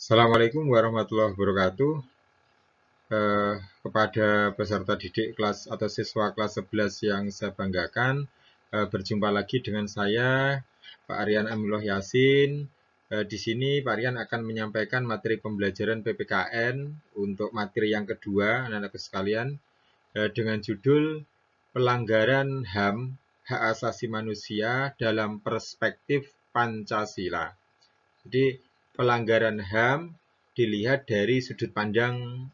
Assalamualaikum warahmatullahi wabarakatuh. Kepada peserta didik kelas atau siswa kelas 11 yang saya banggakan, berjumpa lagi dengan saya, Pak Aryan Amillah Yasin. Di sini Pak Aryan akan menyampaikan materi pembelajaran PPKN untuk materi yang kedua, anak-anakku sekalian, dengan judul Pelanggaran HAM, Hak Asasi Manusia dalam Perspektif Pancasila. Jadi pelanggaran HAM dilihat dari sudut pandang,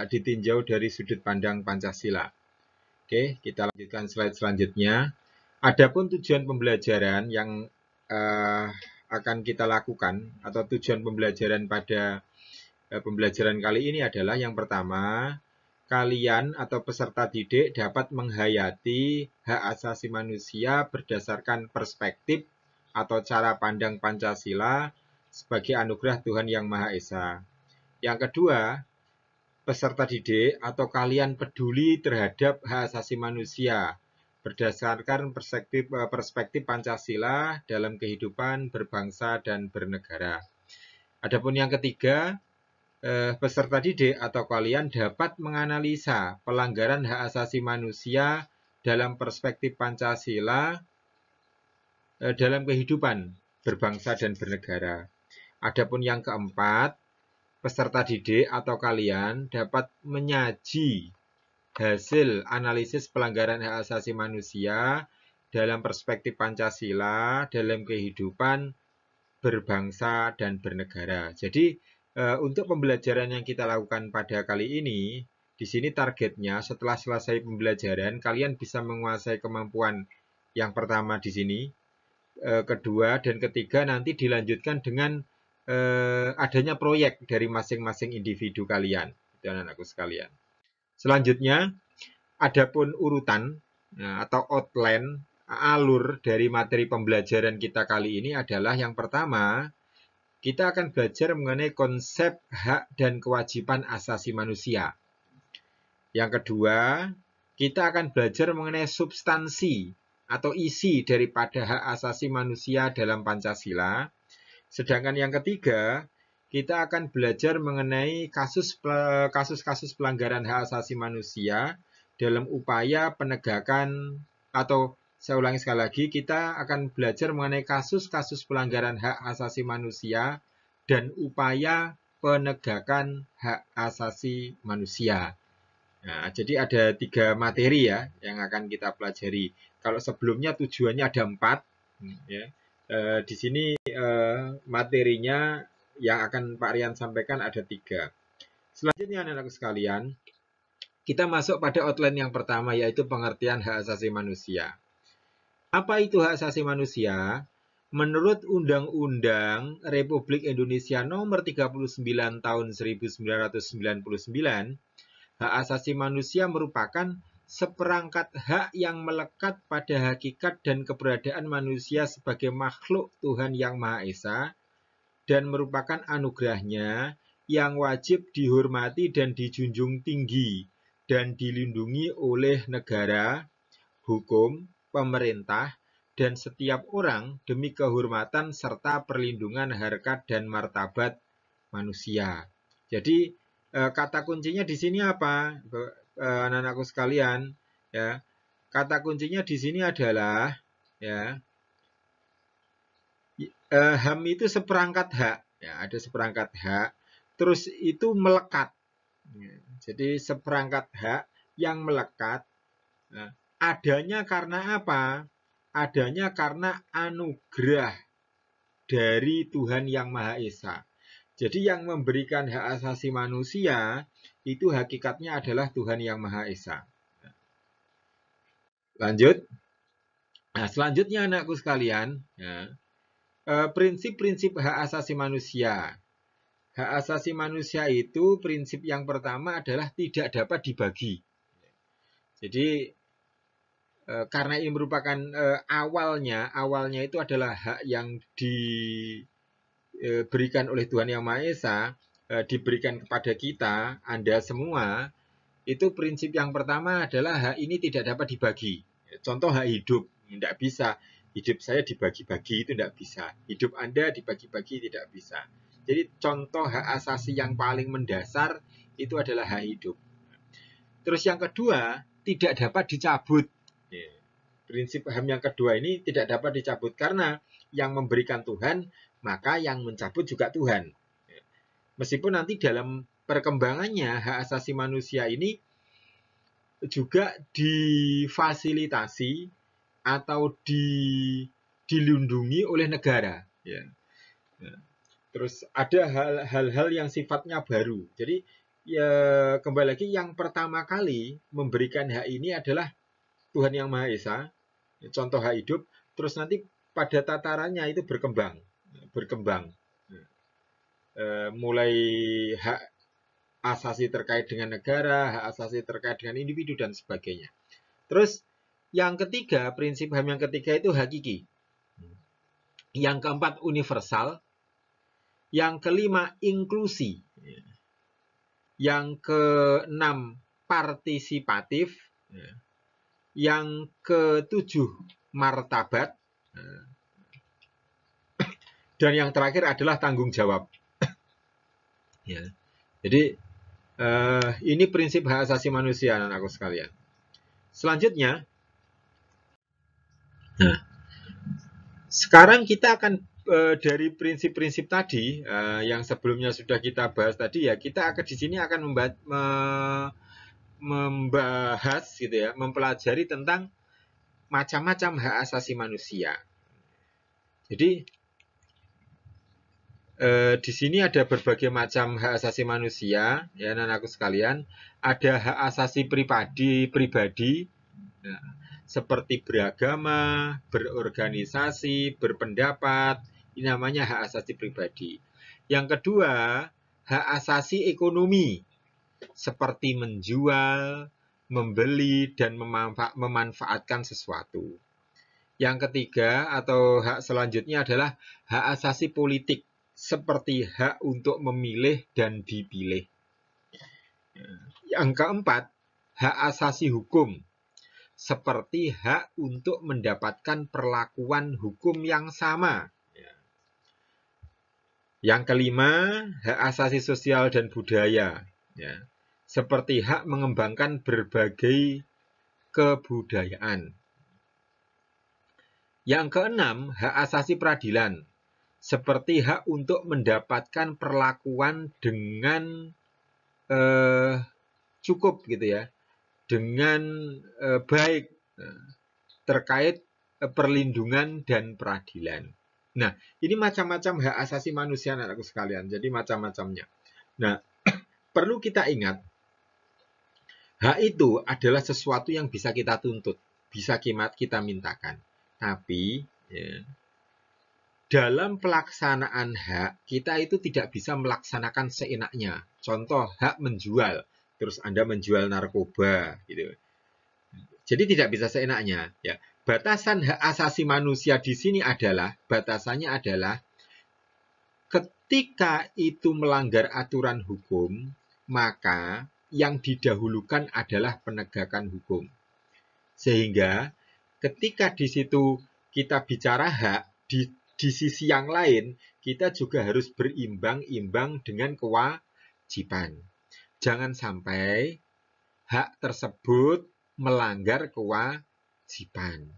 ditinjau dari sudut pandang Pancasila. Oke, kita lanjutkan slide selanjutnya. Adapun tujuan pembelajaran yang akan kita lakukan atau tujuan pembelajaran pada pembelajaran kali ini adalah yang pertama, kalian atau peserta didik dapat menghayati hak asasi manusia berdasarkan perspektif atau cara pandang Pancasila sebagai anugerah Tuhan Yang Maha Esa. Yang kedua, peserta didik atau kalian peduli terhadap hak asasi manusia berdasarkan perspektif Pancasila dalam kehidupan berbangsa dan bernegara. Adapun yang ketiga, peserta didik atau kalian dapat menganalisa pelanggaran hak asasi manusia dalam perspektif Pancasila dalam kehidupan berbangsa dan bernegara. Adapun yang keempat, peserta didik atau kalian dapat menyaji hasil analisis pelanggaran hak asasi manusia dalam perspektif Pancasila dalam kehidupan berbangsa dan bernegara. Jadi untuk pembelajaran yang kita lakukan pada kali ini, di sini targetnya setelah selesai pembelajaran kalian bisa menguasai kemampuan yang pertama di sini, kedua dan ketiga nanti dilanjutkan dengan adanya proyek dari masing-masing individu kalian, dan anak-anakku sekalian. Selanjutnya, adapun urutan atau outline alur dari materi pembelajaran kita kali ini adalah yang pertama, kita akan belajar mengenai konsep hak dan kewajiban asasi manusia. Yang kedua, kita akan belajar mengenai substansi atau isi daripada hak asasi manusia dalam Pancasila. Sedangkan yang ketiga, kita akan belajar mengenai kasus-kasus pelanggaran hak asasi manusia dalam upaya penegakan, atau saya ulangi sekali lagi, kita akan belajar mengenai kasus-kasus pelanggaran hak asasi manusia dan upaya penegakan hak asasi manusia. Nah, jadi ada 3 materi ya yang akan kita pelajari. Kalau sebelumnya tujuannya ada 4, ya. Di sini materinya yang akan Pak Rian sampaikan ada 3. Selanjutnya anak-anak sekalian, kita masuk pada outline yang pertama, yaitu pengertian hak asasi manusia. Apa itu hak asasi manusia? Menurut Undang-Undang Republik Indonesia Nomor 39 Tahun 1999, hak asasi manusia merupakan seperangkat hak yang melekat pada hakikat dan keberadaan manusia sebagai makhluk Tuhan Yang Maha Esa dan merupakan anugerahnya yang wajib dihormati dan dijunjung tinggi dan dilindungi oleh negara, hukum, pemerintah, dan setiap orang demi kehormatan serta perlindungan harkat dan martabat manusia. Jadi kata kuncinya di sini apa, anak-anakku sekalian? Ya, kata kuncinya di sini adalah ya, HAM itu seperangkat hak. Ya, ada seperangkat hak. Terus itu melekat. Jadi seperangkat hak yang melekat. Nah, adanya karena apa? Adanya karena anugerah dari Tuhan Yang Maha Esa. Jadi yang memberikan hak asasi manusia itu hakikatnya adalah Tuhan Yang Maha Esa. Lanjut. Nah, selanjutnya anakku sekalian, ya, prinsip-prinsip hak asasi manusia. Hak asasi manusia itu prinsip yang pertama adalah tidak dapat dibagi. Jadi karena ini merupakan awalnya itu adalah hak yang diberikan oleh Tuhan Yang Maha Esa, diberikan kepada kita, Anda semua. Itu prinsip yang pertama adalah hak ini tidak dapat dibagi. Contoh hak hidup, tidak bisa. Hidup saya dibagi-bagi itu tidak bisa. Hidup Anda dibagi-bagi tidak bisa. Jadi contoh hak asasi yang paling mendasar itu adalah hak hidup. Terus yang kedua, tidak dapat dicabut. Prinsip HAM yang kedua ini tidak dapat dicabut karena yang memberikan Tuhan, maka yang mencabut juga Tuhan. Meskipun nanti dalam perkembangannya hak asasi manusia ini juga difasilitasi atau dilindungi oleh negara. Ya. Terus ada hal-hal yang sifatnya baru. Jadi ya kembali lagi yang pertama kali memberikan hak ini adalah Tuhan Yang Maha Esa. Contoh hak hidup. Terus nanti pada tatarannya itu berkembang. Mulai hak asasi terkait dengan negara, hak asasi terkait dengan individu dan sebagainya. Terus yang ketiga, prinsip HAM yang ketiga itu hakiki. Yang keempat universal. Yang kelima inklusi. Yang keenam partisipatif. Yang ketujuh martabat. Dan yang terakhir adalah tanggung jawab. Ya. Jadi ini prinsip hak asasi manusia, anak-anakku sekalian. Selanjutnya, nah, sekarang kita akan dari prinsip-prinsip tadi yang sebelumnya sudah kita bahas tadi ya, kita akan di sini akan membahas gitu ya, mempelajari tentang macam-macam hak asasi manusia. Jadi di sini ada berbagai macam hak asasi manusia, ya anak-anakku sekalian. Ada hak asasi pribadi, ya, seperti beragama, berorganisasi, berpendapat. Ini namanya hak asasi pribadi. Yang kedua, hak asasi ekonomi, seperti menjual, membeli, dan memanfaatkan sesuatu. Yang ketiga atau hak selanjutnya adalah hak asasi politik, seperti hak untuk memilih dan dipilih. Yang keempat, hak asasi hukum, seperti hak untuk mendapatkan perlakuan hukum yang sama. Yang kelima, hak asasi sosial dan budaya, seperti hak mengembangkan berbagai kebudayaan. Yang keenam, hak asasi peradilan, seperti hak untuk mendapatkan perlakuan dengan cukup gitu ya, dengan baik terkait perlindungan dan peradilan. Nah, ini macam-macam hak asasi manusia anak-anakku sekalian. Jadi macam-macamnya. Nah, perlu kita ingat, hak itu adalah sesuatu yang bisa kita tuntut, bisa kita mintakan. Tapi ya, dalam pelaksanaan hak, kita itu tidak bisa melaksanakan seenaknya. Contoh, hak menjual. Terus Anda menjual narkoba. Gitu. Jadi tidak bisa seenaknya. Ya. Batasan hak asasi manusia di sini adalah, batasannya adalah, ketika itu melanggar aturan hukum, maka yang didahulukan adalah penegakan hukum. Sehingga ketika di situ kita bicara hak, di sisi yang lain, kita juga harus berimbang-imbang dengan kewajiban. Jangan sampai hak tersebut melanggar kewajiban.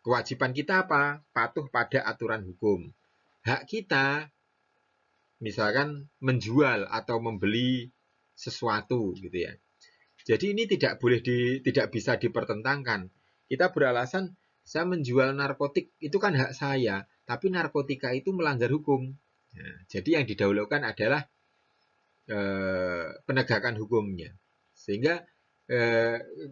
Kewajiban kita apa? Patuh pada aturan hukum. Hak kita, misalkan menjual atau membeli sesuatu, gitu ya. Jadi ini tidak bisa dipertentangkan. Kita beralasan, saya menjual narkotik, itu kan hak saya. Tapi narkotika itu melanggar hukum. Nah, jadi yang didahulukan adalah penegakan hukumnya. Sehingga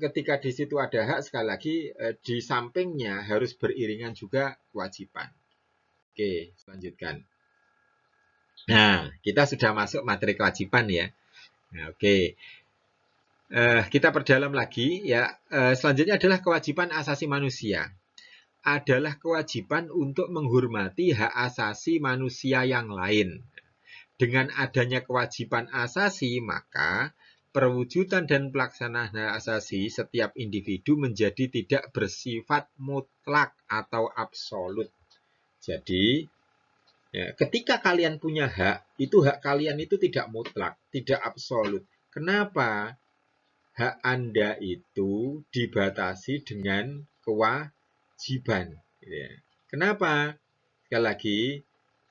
ketika di situ ada hak, sekali lagi di sampingnya harus beriringan juga kewajiban. Oke, lanjutkan. Nah, kita sudah masuk materi kewajiban ya. Nah, oke. Kita perdalam lagi ya. Selanjutnya adalah kewajiban asasi manusia. Adalah kewajiban untuk menghormati hak asasi manusia yang lain. Dengan adanya kewajiban asasi, maka perwujudan dan pelaksanaan hak asasi setiap individu menjadi tidak bersifat mutlak atau absolut. Jadi, Ya, ketika kalian punya hak, itu hak kalian itu tidak mutlak, tidak absolut. Kenapa? Hak Anda itu dibatasi dengan kewajiban. Ya. Kenapa? Sekali lagi,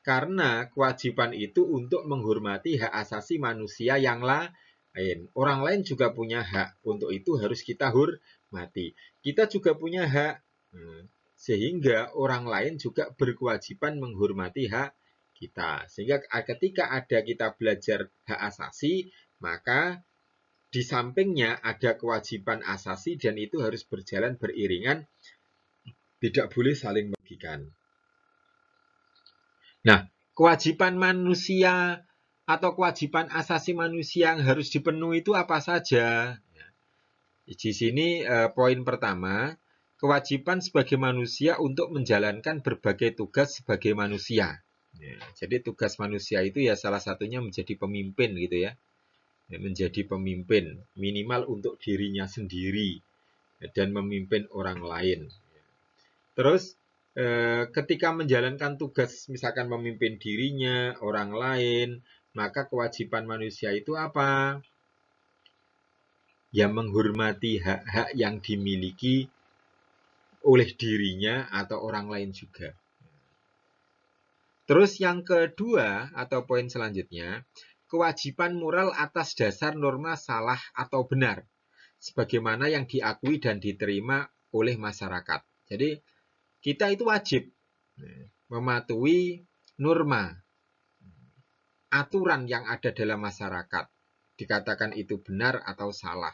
karena kewajiban itu untuk menghormati hak asasi manusia yang lain. Orang lain juga punya hak, untuk itu harus kita hormati. Kita juga punya hak. Sehingga orang lain juga berkewajiban menghormati hak kita. Sehingga ketika ada kita belajar hak asasi, maka di sampingnya ada kewajiban asasi dan itu harus berjalan beriringan, tidak boleh saling merugikan. Nah, kewajiban manusia atau kewajiban asasi manusia yang harus dipenuhi itu apa saja? Di sini poin pertama, kewajiban sebagai manusia untuk menjalankan berbagai tugas sebagai manusia. Ya, jadi tugas manusia itu ya salah satunya menjadi pemimpin gitu ya. Menjadi pemimpin minimal untuk dirinya sendiri dan memimpin orang lain. Terus ketika menjalankan tugas misalkan memimpin dirinya, orang lain, maka kewajiban manusia itu apa? Ya menghormati hak-hak yang dimiliki oleh dirinya atau orang lain juga. Terus yang kedua atau poin selanjutnya, kewajiban moral atas dasar norma salah atau benar, sebagaimana yang diakui dan diterima oleh masyarakat. Jadi kita itu wajib mematuhi norma, aturan yang ada dalam masyarakat. Dikatakan itu benar atau salah.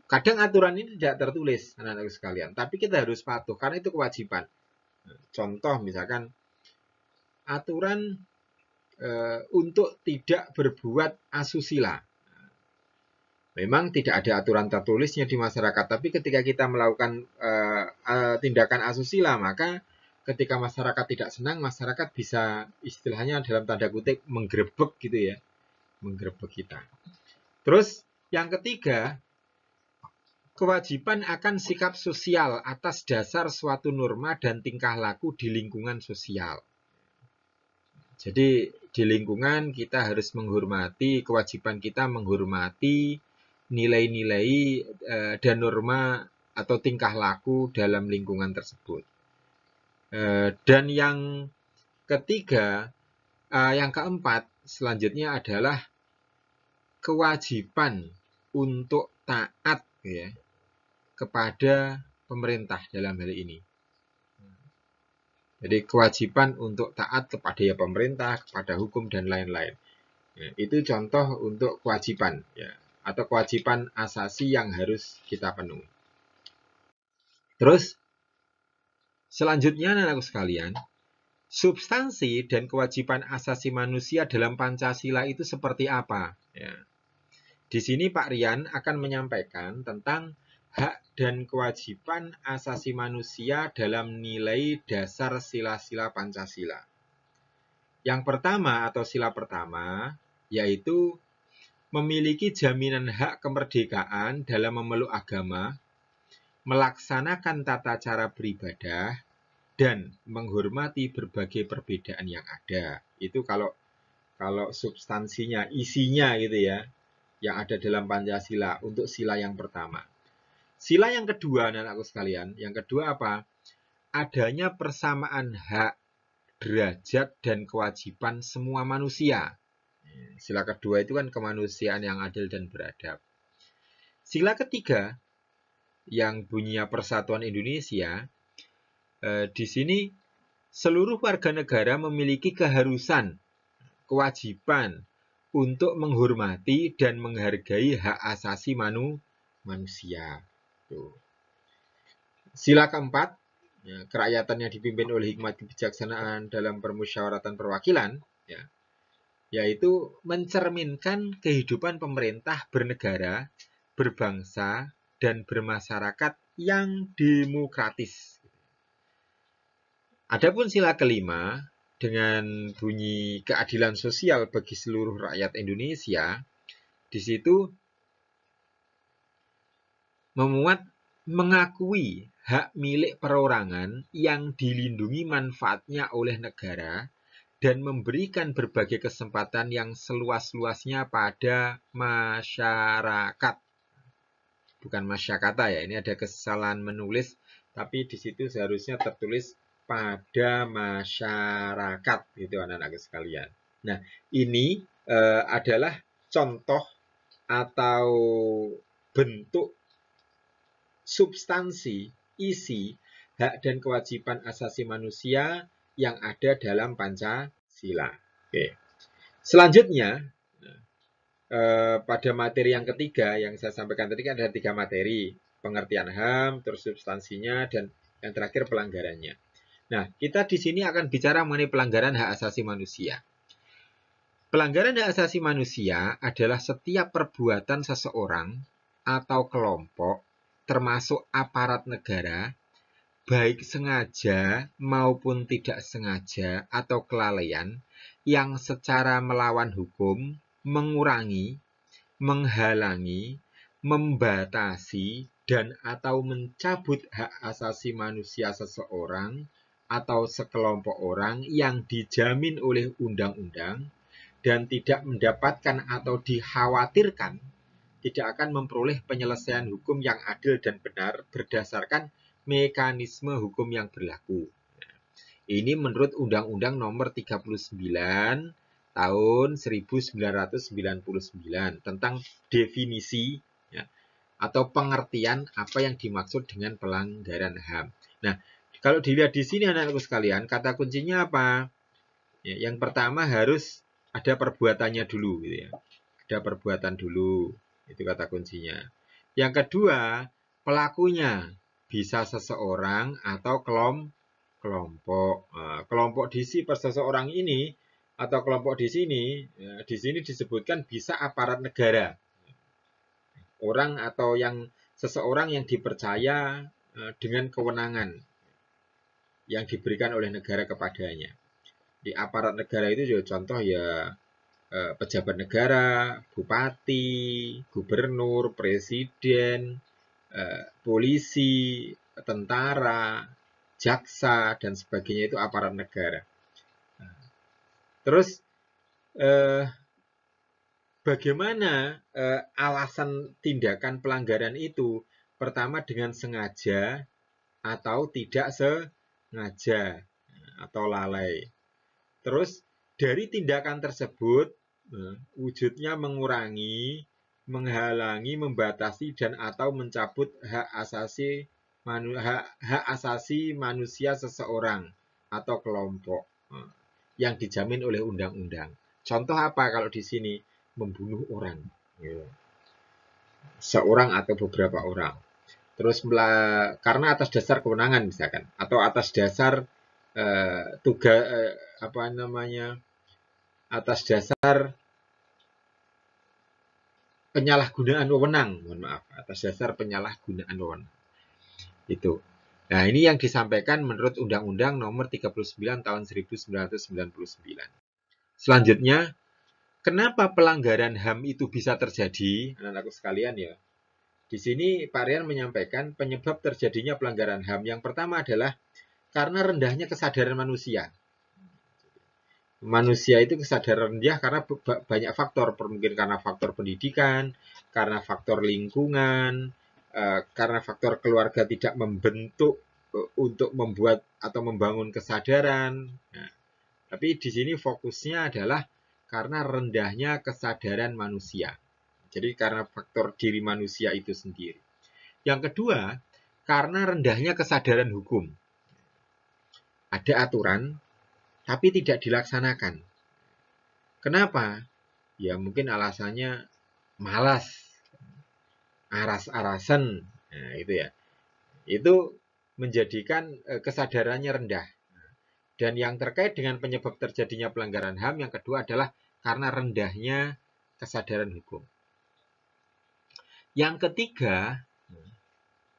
Kadang aturan ini tidak tertulis, anak-anak sekalian, tapi kita harus patuh karena itu kewajiban. Contoh misalkan aturan untuk tidak berbuat asusila. Memang tidak ada aturan tertulisnya di masyarakat, tapi ketika kita melakukan tindakan asusila, maka ketika masyarakat tidak senang, masyarakat bisa istilahnya dalam tanda kutip menggerebek gitu ya, menggerebek kita. Terus yang ketiga, kewajiban akan sikap sosial atas dasar suatu norma dan tingkah laku di lingkungan sosial. Jadi di lingkungan kita harus menghormati, kewajiban kita menghormati nilai-nilai dan norma atau tingkah laku dalam lingkungan tersebut. Dan yang ketiga, yang keempat selanjutnya adalah kewajiban untuk taat ya, kepada pemerintah dalam hal ini. Jadi kewajiban untuk taat kepada ya pemerintah, kepada hukum dan lain-lain. Ya, itu contoh untuk kewajiban ya, atau kewajiban asasi yang harus kita penuhi. Terus selanjutnya anak-anakku sekalian, substansi dan kewajiban asasi manusia dalam Pancasila itu seperti apa? Ya. Di sini Pak Rian akan menyampaikan tentang hak dan kewajiban asasi manusia dalam nilai dasar sila-sila Pancasila. Yang pertama atau sila pertama yaitu memiliki jaminan hak kemerdekaan dalam memeluk agama, melaksanakan tata cara beribadah, dan menghormati berbagai perbedaan yang ada. Itu kalau substansinya, isinya gitu ya, yang ada dalam Pancasila untuk sila yang pertama. Sila yang kedua, anak-anakku sekalian, yang kedua apa? Adanya persamaan hak, derajat, dan kewajiban semua manusia. Sila kedua itu kan kemanusiaan yang adil dan beradab. Sila ketiga, yang bunyinya Persatuan Indonesia, di sini seluruh warga negara memiliki keharusan, kewajiban untuk menghormati dan menghargai hak asasi manusia. Tuh. Sila keempat, ya, kerakyatan yang dipimpin oleh hikmat kebijaksanaan dalam permusyawaratan perwakilan, ya, yaitu mencerminkan kehidupan pemerintah bernegara, berbangsa, dan bermasyarakat yang demokratis. Adapun sila kelima, dengan bunyi keadilan sosial bagi seluruh rakyat Indonesia, di situ memuat mengakui hak milik perorangan yang dilindungi manfaatnya oleh negara dan memberikan berbagai kesempatan yang seluas-luasnya pada masyarakat. Bukan masyakata ya, ini ada kesalahan menulis, tapi di situ seharusnya tertulis pada masyarakat, gitu anak-anak sekalian. Nah, ini adalah contoh atau bentuk substansi, isi, hak dan kewajiban asasi manusia yang ada dalam Pancasila. Oke. Selanjutnya, pada materi yang ketiga yang saya sampaikan tadi kan ada 3 materi. Pengertian HAM, terus substansinya, dan yang terakhir pelanggarannya. Nah, kita di sini akan bicara mengenai pelanggaran hak asasi manusia. Pelanggaran hak asasi manusia adalah setiap perbuatan seseorang atau kelompok, termasuk aparat negara, baik sengaja maupun tidak sengaja atau kelalaian, yang secara melawan hukum, mengurangi, menghalangi, membatasi, dan atau mencabut hak asasi manusia seseorang atau sekelompok orang yang dijamin oleh undang-undang dan tidak mendapatkan atau dikhawatirkan tidak akan memperoleh penyelesaian hukum yang adil dan benar berdasarkan mekanisme hukum yang berlaku. Ini menurut Undang-Undang Nomor 39 tahun 1999 tentang definisi ya, atau pengertian apa yang dimaksud dengan pelanggaran HAM. Nah, kalau dilihat di sini anak-anakku sekalian, kata kuncinya apa? Ya, yang pertama harus ada perbuatannya dulu, gitu ya. Ada perbuatan dulu, itu kata kuncinya. Yang kedua, pelakunya bisa seseorang atau kelompok. Nah, kelompok di sini per seseorang ini atau kelompok di sini disebutkan bisa aparat negara. Orang atau seseorang yang dipercaya dengan kewenangan yang diberikan oleh negara kepadanya. Di aparat negara itu juga contoh ya pejabat negara, bupati, gubernur, presiden, polisi, tentara, jaksa, dan sebagainya itu aparat negara. Terus bagaimana alasan tindakan pelanggaran itu? Pertama dengan sengaja atau tidak sengaja atau lalai. Terus dari tindakan tersebut wujudnya mengurangi, menghalangi, membatasi dan atau mencabut hak asasi manusia seseorang atau kelompok yang dijamin oleh undang-undang. Contoh apa kalau di sini? Membunuh orang. Seorang atau beberapa orang. Terus karena atas dasar kewenangan misalkan atau atas dasar atas dasar penyalahgunaan wewenang, atas dasar penyalahgunaan wewenang. Itu. Nah, ini yang disampaikan menurut Undang-Undang Nomor 39 tahun 1999. Selanjutnya, kenapa pelanggaran HAM itu bisa terjadi? Anak-anakku sekalian ya. Di sini Pak Rian menyampaikan penyebab terjadinya pelanggaran HAM. Yang pertama adalah karena rendahnya kesadaran manusia. Manusia itu kesadaran rendah karena banyak faktor. Mungkin karena faktor pendidikan, karena faktor lingkungan, karena faktor keluarga tidak membentuk untuk membuat atau membangun kesadaran. Nah, tapi di sini fokusnya adalah karena rendahnya kesadaran manusia. Jadi karena faktor diri manusia itu sendiri. Yang kedua, karena rendahnya kesadaran hukum. Ada aturan, tapi tidak dilaksanakan. Kenapa? Ya mungkin alasannya malas, aras-arasan, nah, itu ya. Itu menjadikan kesadarannya rendah. Dan yang terkait dengan penyebab terjadinya pelanggaran HAM yang kedua adalah karena rendahnya kesadaran hukum. Yang ketiga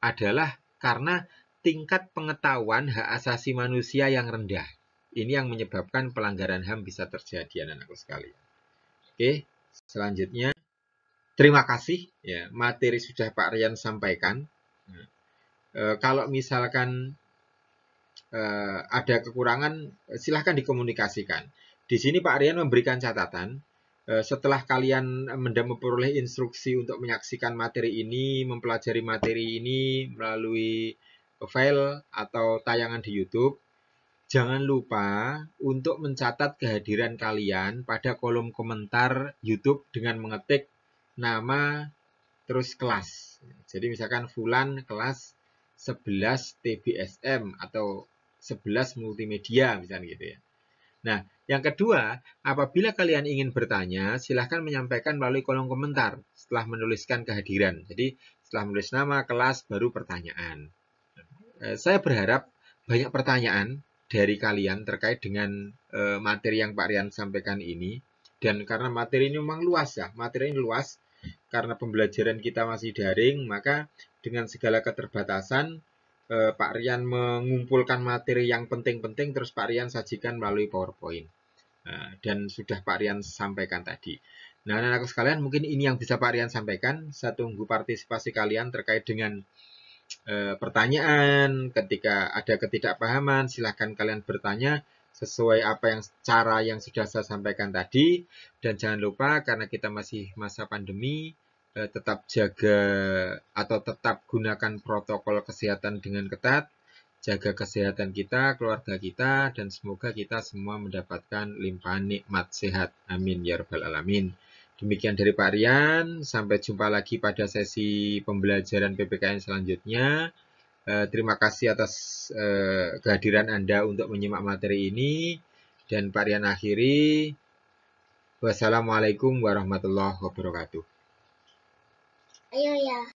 adalah karena tingkat pengetahuan hak asasi manusia yang rendah. Ini yang menyebabkan pelanggaran HAM bisa terjadi, anak-anakku sekalian. Oke, selanjutnya. Terima kasih. Ya, materi sudah Pak Rian sampaikan. Kalau misalkan ada kekurangan, silahkan dikomunikasikan. Di sini Pak Rian memberikan catatan, setelah kalian memperoleh instruksi untuk menyaksikan materi ini, mempelajari materi ini melalui file atau tayangan di YouTube, jangan lupa untuk mencatat kehadiran kalian pada kolom komentar YouTube dengan mengetik nama terus kelas. Jadi misalkan Fulan kelas 11 TBSM atau 11 multimedia misalnya gitu ya. Nah, yang kedua, apabila kalian ingin bertanya, silahkan menyampaikan melalui kolom komentar setelah menuliskan kehadiran. Jadi, setelah menulis nama, kelas, baru pertanyaan. Saya berharap banyak pertanyaan dari kalian terkait dengan materi yang Pak Rian sampaikan ini. Dan karena materi ini memang luas ya, materi ini luas, karena pembelajaran kita masih daring, maka dengan segala keterbatasan, Pak Rian mengumpulkan materi yang penting-penting, terus Pak Rian sajikan melalui PowerPoint. Dan sudah Pak Rian sampaikan tadi. Nah, anak-anakku sekalian, mungkin ini yang bisa Pak Rian sampaikan. Saya tunggu partisipasi kalian terkait dengan pertanyaan. Ketika ada ketidakpahaman, silahkan kalian bertanya sesuai apa yang cara yang sudah saya sampaikan tadi. Dan jangan lupa, karena kita masih masa pandemi, tetap jaga atau tetap gunakan protokol kesehatan dengan ketat, jaga kesehatan kita, keluarga kita, dan semoga kita semua mendapatkan limpahan nikmat sehat. Amin ya rabbal alamin. Demikian dari Pak Rian, sampai jumpa lagi pada sesi pembelajaran PPKN selanjutnya. Terima kasih atas kehadiran Anda untuk menyimak materi ini, dan Pak Rian akhiri. Wassalamualaikum warahmatullahi wabarakatuh. Ayo ya.